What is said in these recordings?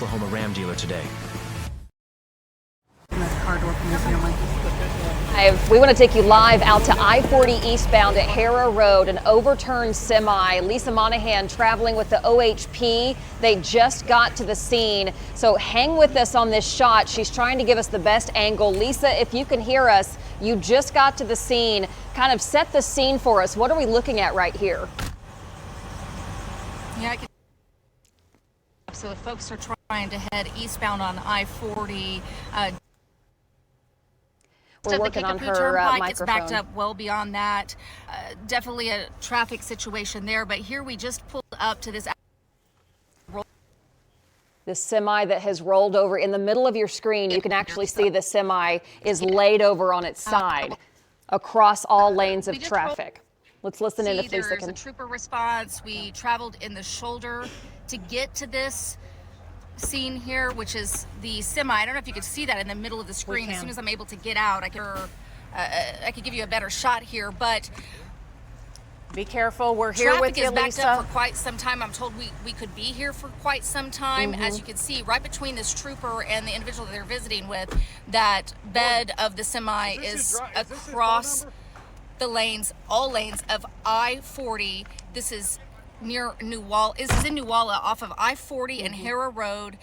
Oklahoma Ram dealer today. We want to take you live out to I-40 eastbound at Harrah Road, an overturned semi. Lisa Monahan traveling with the OHP. They just got to the scene, so hang with us on this shot. She's trying to give us the best angle. Lisa, if you can hear us, you just got to the scene. Kind of set the scene for us. What are we looking at right here? Yeah, so if folks are trying to head eastbound on I-40, we're working on her microphone. It's backed up well beyond that. Definitely a traffic situation there, but here we just pulled up to this semi that has rolled over in the middle of your screen. You can actually see the semi is laid over on its side across all lanes of traffic. Let's listen in if Lisa can. There's a trooper response. We traveled in the shoulder to get to this scene here, which is the semi. I don't know if you could see that in the middle of the screen. As soon as I'm able to get out, I could give you a better shot here, but be careful. We're here with you, Lisa. Traffic is backed up for quite some time. I'm told we could be here for quite some time. As you can see, right between this trooper and the individual that they're visiting with, that bed of the semi is across the lanes, all lanes of I-40. This is near Newalla. This is in Newalla off of I-40 and Harrah Road.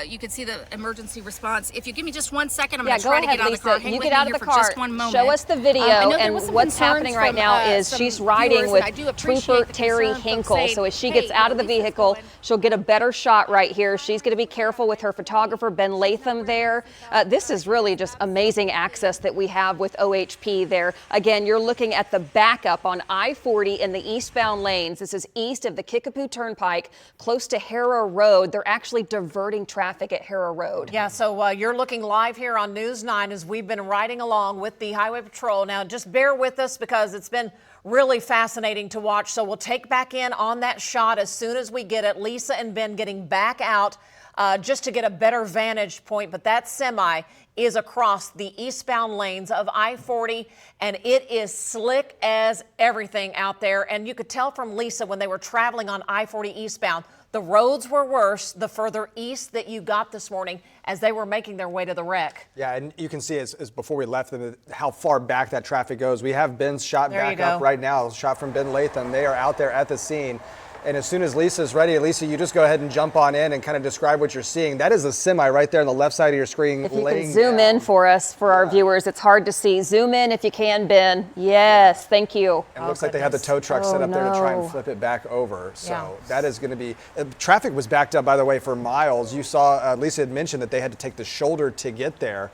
You can see the emergency response. If you give me just 1 second, I'm going to try to get out of the car. You get out of the car. Show us the video. And what's happening right now is she's riding with Trooper Terry Hinkle. So as she gets out of the vehicle, she'll get a better shot right here. She's going to be careful with her photographer, Ben Latham, there. This is really just amazing access that we have with OHP there. Again, you're looking at the backup on I-40 in the eastbound lanes. This is east of the Kickapoo Turnpike, close to Harrah Road. They're actually diverting traffic at Harrah Road. Yeah, so you're looking live here on News 9 as we've been riding along with the Highway Patrol. Now, just bear with us because it's been really fascinating to watch. So we'll take back in on that shot as soon as we get it. Lisa and Ben getting back out just to get a better vantage point. But that semi is across the eastbound lanes of I-40, and it is slick as everything out there. And you could tell from Lisa when they were traveling on I-40 eastbound, the roads were worse the further east that you got this morning as they were making their way to the wreck. Yeah, and you can see as before we left them how far back that traffic goes. We have Ben's shot back up right now, shot from Ben Latham. They are out there at the scene. And as soon as Lisa's ready, Lisa, you just go ahead and jump on in and kind of describe what you're seeing. That is a semi right there on the left side of your screen. If you can zoom in for us, for our viewers, it's hard to see. Zoom in if you can, Ben. Yes, thank you. It looks like they have the tow truck set up there to try and flip it back over. So that is going to be, traffic was backed up, by the way, for miles. You saw, Lisa had mentioned that they had to take the shoulder to get there.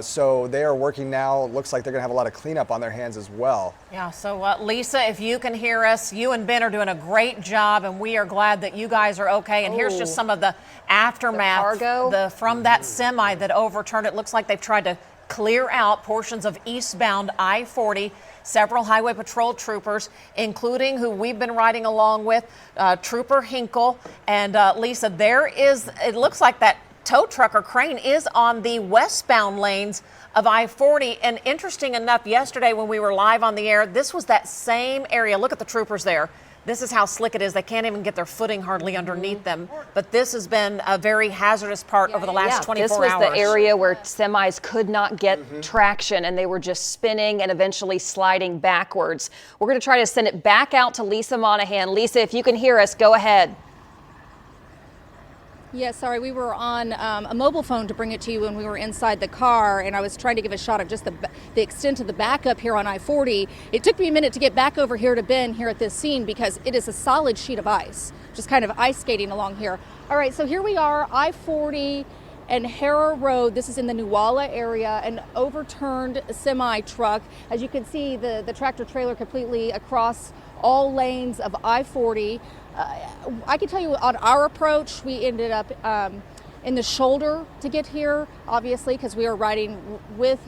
So they are working now. Looks like they're going to have a lot of cleanup on their hands as well. Yeah, so Lisa, if you can hear us, you and Ben are doing a great job, and we are glad that you guys are okay. And here's just some of the aftermath from that semi that overturned. It looks like they've tried to clear out portions of eastbound I-40. Several Highway Patrol troopers, including who we've been riding along with, Trooper Hinkle. And Lisa, it looks like that tow truck or crane is on the westbound lanes of I-40. And interesting enough, yesterday when we were live on the air, this was that same area. Look at the troopers there. This is how slick it is. They can't even get their footing hardly underneath them. But this has been a very hazardous part over the last 24 hours. This was the area where semis could not get traction, and they were just spinning and eventually sliding backwards. We're going to try to send it back out to Lisa Monahan. Lisa, if you can hear us, go ahead. Yeah, sorry, we were on a mobile phone to bring it to you when we were inside the car, and I was trying to give a shot of just the extent of the backup here on I-40. It took me a minute to get back over here to Ben here at this scene because it is a solid sheet of ice, just kind of ice skating along here. All right, so here we are, I-40 and Harrah Road. This is in the Newalla area, an overturned semi truck. As you can see, the tractor trailer completely across all lanes of I-40. I can tell you on our approach, we ended up in the shoulder to get here, obviously, because we were riding with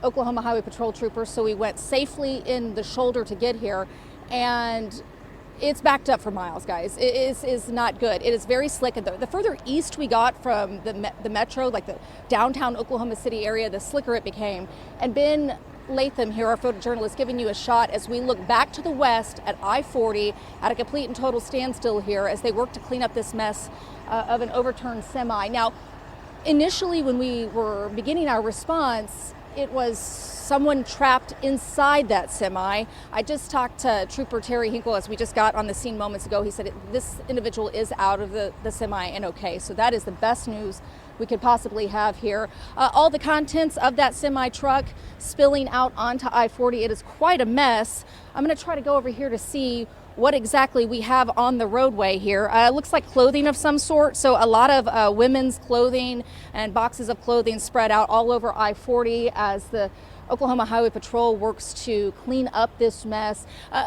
Oklahoma Highway Patrol troopers, so we went safely in the shoulder to get here, and it's backed up for miles, guys. It is not good. It is very slick. And the further east we got from the metro, like the downtown Oklahoma City area, the slicker it became. And Ben Latham here, our photojournalist, giving you a shot as we look back to the west at I-40 at a complete and total standstill here as they work to clean up this mess of an overturned semi. Now, initially when we were beginning our response, it was someone trapped inside that semi. I just talked to Trooper Terry Hinkle as we just got on the scene moments ago. He said this individual is out of the semi and okay. So that is the best news we could possibly have here. All the contents of that semi truck spilling out onto I-40. It is quite a mess. I'm going to try to go over here to see what exactly we have on the roadway here. It looks like clothing of some sort. So a lot of women's clothing and boxes of clothing spread out all over I-40 as the Oklahoma Highway Patrol works to clean up this mess.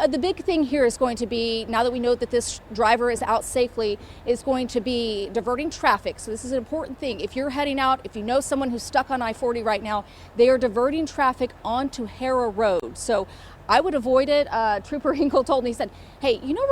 The big thing here is going to be, now that we know that this driver is out safely, is going to be diverting traffic. So this is an important thing. If you're heading out, if you know someone who's stuck on I-40 right now, they are diverting traffic onto Harrah Road. So I would avoid it. Trooper Hinkle told me, he said, hey, you know,